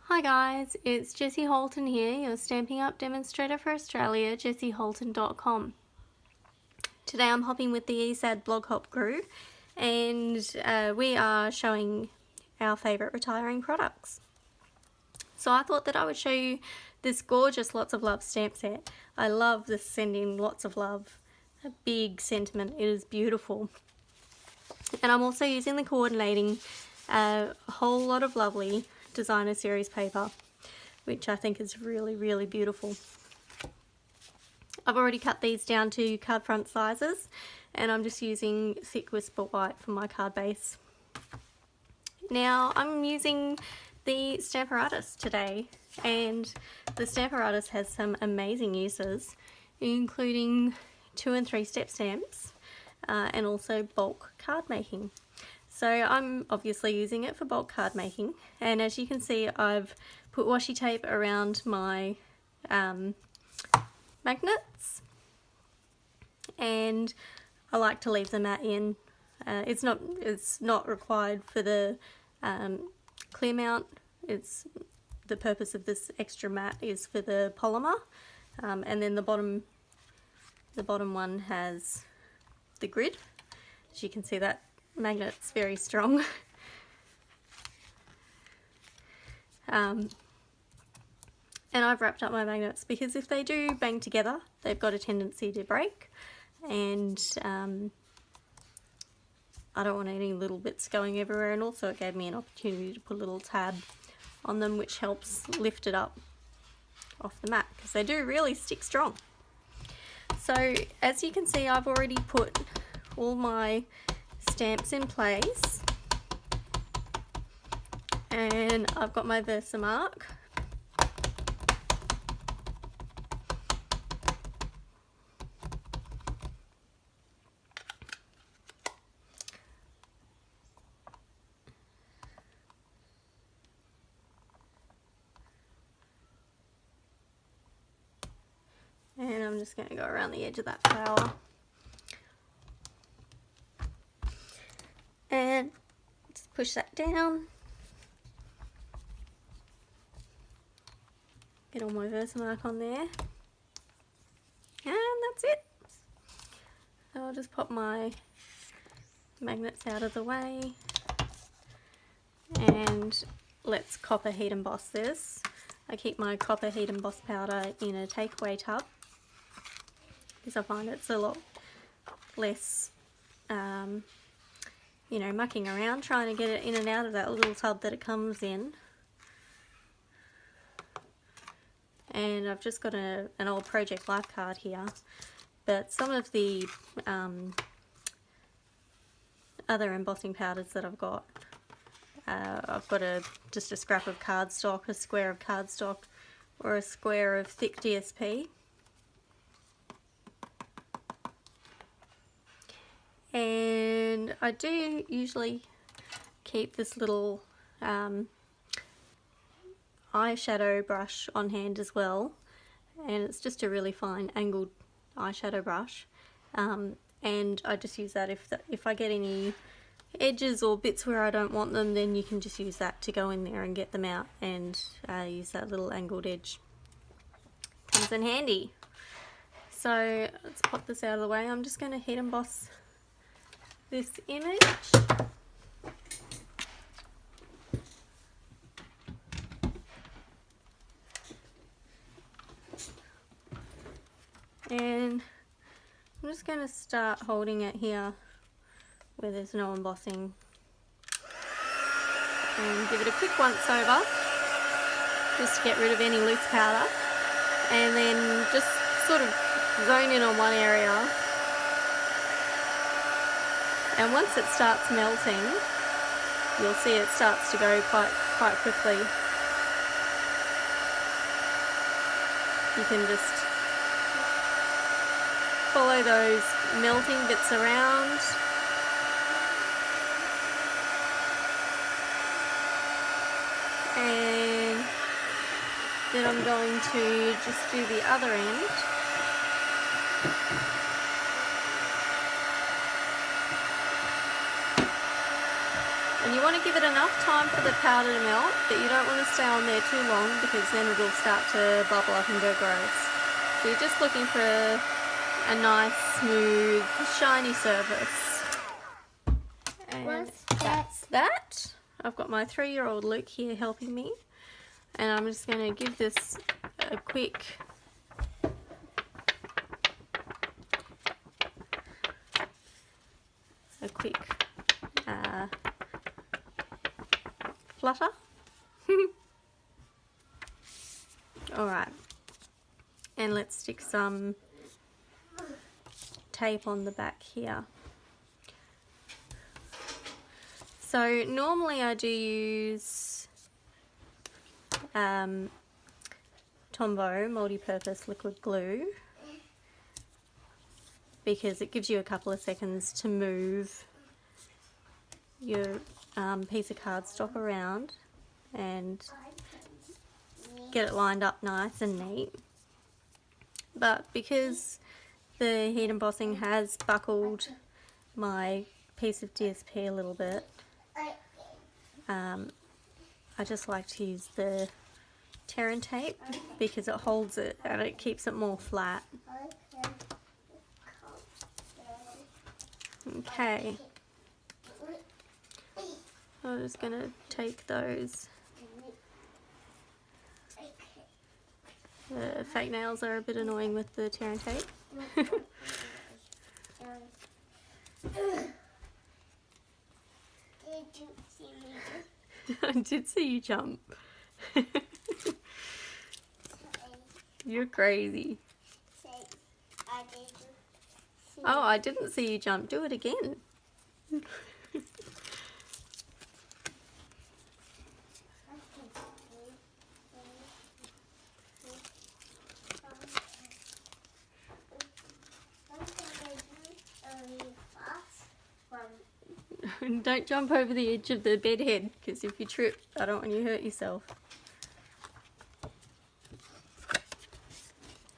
Hi guys, it's Jessie Holton here, your Stampin' Up demonstrator for Australia, jessieholton.com. Today I'm hopping with the ESAD blog hop crew and we are showing our favourite retiring products. So I thought that I would show you this gorgeous Lots of Love stamp set. I love this sending lots of love, a big sentiment, it is beautiful. And I'm also using the coordinating a whole lot of lovely designer series paper, which I think is really beautiful. I've already cut these down to card front sizes and I'm just using thick Whisper White for my card base. Now I'm using the Stamparatus today, and the Stamparatus has some amazing uses, including 2 and 3 step stamps and also bulk card making. So I'm obviously using it for bulk card making, and as you can see I've put washi tape around my magnets, and I like to leave the mat in. It's not required for the clear mount. It's the purpose of this extra mat is for the polymer, and then the bottom one has the grid. As you can see, that magnet's very strong. And I've wrapped up my magnets because if they do bang together, they've got a tendency to break, and I don't want any little bits going everywhere, and also it gave me an opportunity to put a little tab on them, which helps lift it up off the mat because they do really stick strong. So as you can see, I've already put all my stamps in place, and I've got my Versamark. And I'm just going to go around the edge of that flower. And just push that down. Get all my Versamark on there. And that's it. So I'll just pop my magnets out of the way. And let's copper heat emboss this. I keep my copper heat emboss powder in a takeaway tub because I find it's a lot less, you know, mucking around trying to get it in and out of that little tub that it comes in. And I've just got an old Project Life card here, but some of the other embossing powders that I've got just a scrap of cardstock, a square of cardstock, or a square of thick DSP. And I do usually keep this little eyeshadow brush on hand as well, and it's just a really fine angled eyeshadow brush, and I just use that if I get any edges or bits where I don't want them, then you can just use that to go in there and get them out, and use that little angled edge. Comes in handy. So let's pop this out of the way. I'm just going to heat emboss this image. And I'm just going to start holding it here where there's no embossing, and give it a quick once over just to get rid of any loose powder, and then just sort of zone in on one area, and once it starts melting you'll see it starts to go quite quickly. You can just follow those melting bits around. And then I'm going to just do the other end. And you want want to give it enough time for the powder to melt, but you don't want to stay on there too long because then it'll start to bubble up and go gross. So you're just looking for a nice, smooth, shiny surface. And that's that. I've got my 3-year-old Luke here helping me. And I'm just going to give this a quick flutter. Alright, and let's stick some tape on the back here. So normally I do use Tombow multi-purpose liquid glue because it gives you a couple of seconds to move your piece of cardstock around and get it lined up nice and neat. But because the heat embossing has buckled my piece of DSP a little bit, I just like to use the Terran tape because it holds it and it keeps it more flat. Okay, I'm just going to take those. The fake nails are a bit annoying with the Terran tape. I did see you jump. You're crazy. Oh, I didn't see you jump. Do it again. Don't jump over the edge of the bed head, because if you trip, I don't want you to hurt yourself.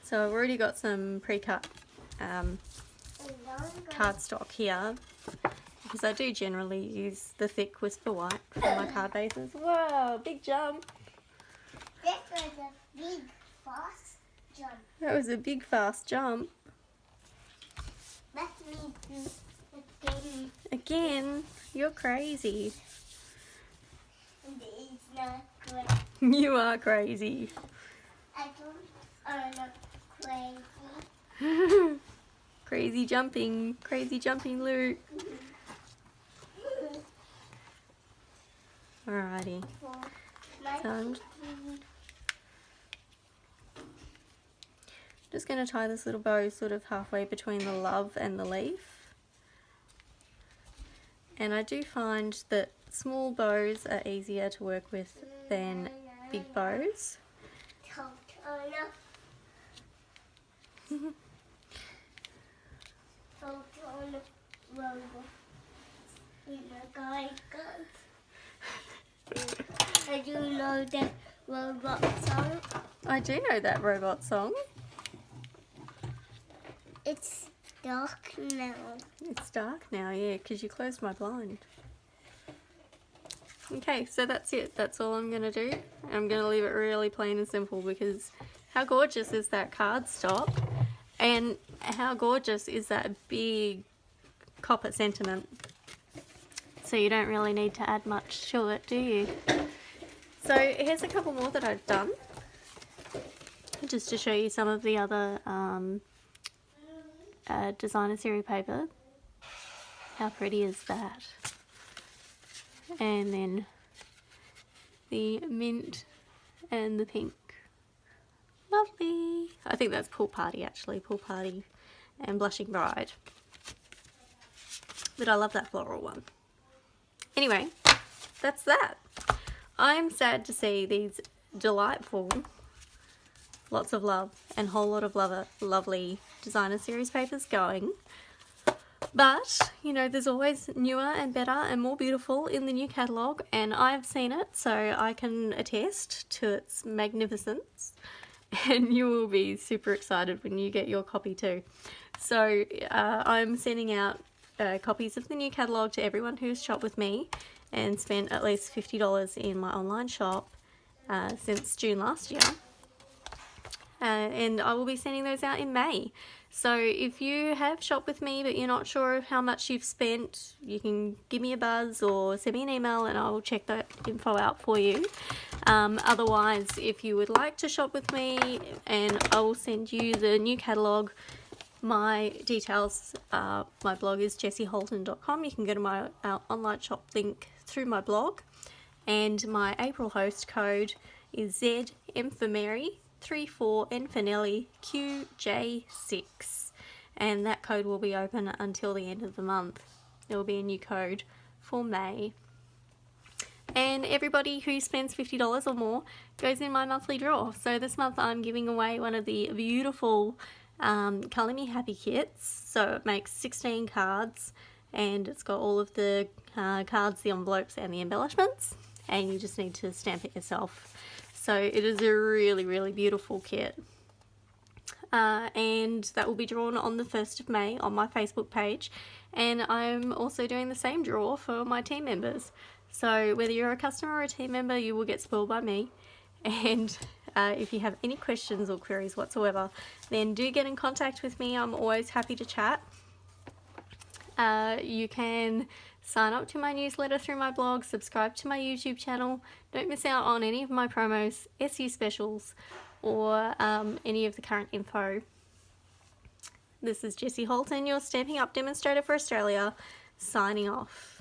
So I've already got some pre-cut cardstock here, because I do generally use the thick Whisper White for my card bases. Wow, big jump! That was a big fast jump. That was a big fast jump. Let me do again. Again? You're crazy. It's not great. You are crazy. I'm not crazy. Crazy jumping Luke. Alrighty. So I'm just going to tie this little bow sort of halfway between the love and the leaf. And I do find that small bows are easier to work with than big bows. I do know that robot song. I do know that robot song. It's dark now. It's dark now, yeah, because you closed my blind. Okay, so that's it. That's all I'm going to do. I'm going to leave it really plain and simple because how gorgeous is that cardstock? And how gorgeous is that big copper sentiment? So you don't really need to add much to it, do you? So here's a couple more that I've done, just to show you some of the other designer series paper. How pretty is that? And then the mint and the pink. Lovely. I think that's Pool Party actually, Pool Party and Blushing Bride. But I love that floral one. Anyway, that's that. I'm sad to see these delightful, lots of love and whole lot of lovely designer series papers going. But, you know, there's always newer and better and more beautiful in the new catalogue, and I've seen it, so I can attest to its magnificence. And you will be super excited when you get your copy too. So I'm sending out copies of the new catalogue to everyone who's shopped with me, and spent at least $50 in my online shop since June last year. And I will be sending those out in May. So if you have shopped with me but you're not sure how much you've spent, you can give me a buzz or send me an email and I'll check that info out for you. Otherwise, if you would like to shop with me, and I will send you the new catalogue. My details, my blog is jessieholton.com. You can go to my online shop link through my blog, and my April host code is ZM for Mary 34N for Nelly QJ6, and that code will be open until the end of the month. There will be a new code for May. And everybody who spends $50 or more goes in my monthly draw. So this month I'm giving away one of the beautiful Colour Me Happy kits. So it makes 16 cards, and it's got all of the cards, the envelopes and the embellishments, and you just need to stamp it yourself. So it is a really, really beautiful kit. And that will be drawn on the 1st of May on my Facebook page, and I'm also doing the same draw for my team members. So whether you're a customer or a team member, you will get spoiled by me. And if you have any questions or queries whatsoever, then do get in contact with me. I'm always happy to chat. You can sign up to my newsletter through my blog, subscribe to my YouTube channel. Don't miss out on any of my promos, SU specials, or any of the current info. This is Jessie Holton, your Stamping Up demonstrator for Australia, signing off.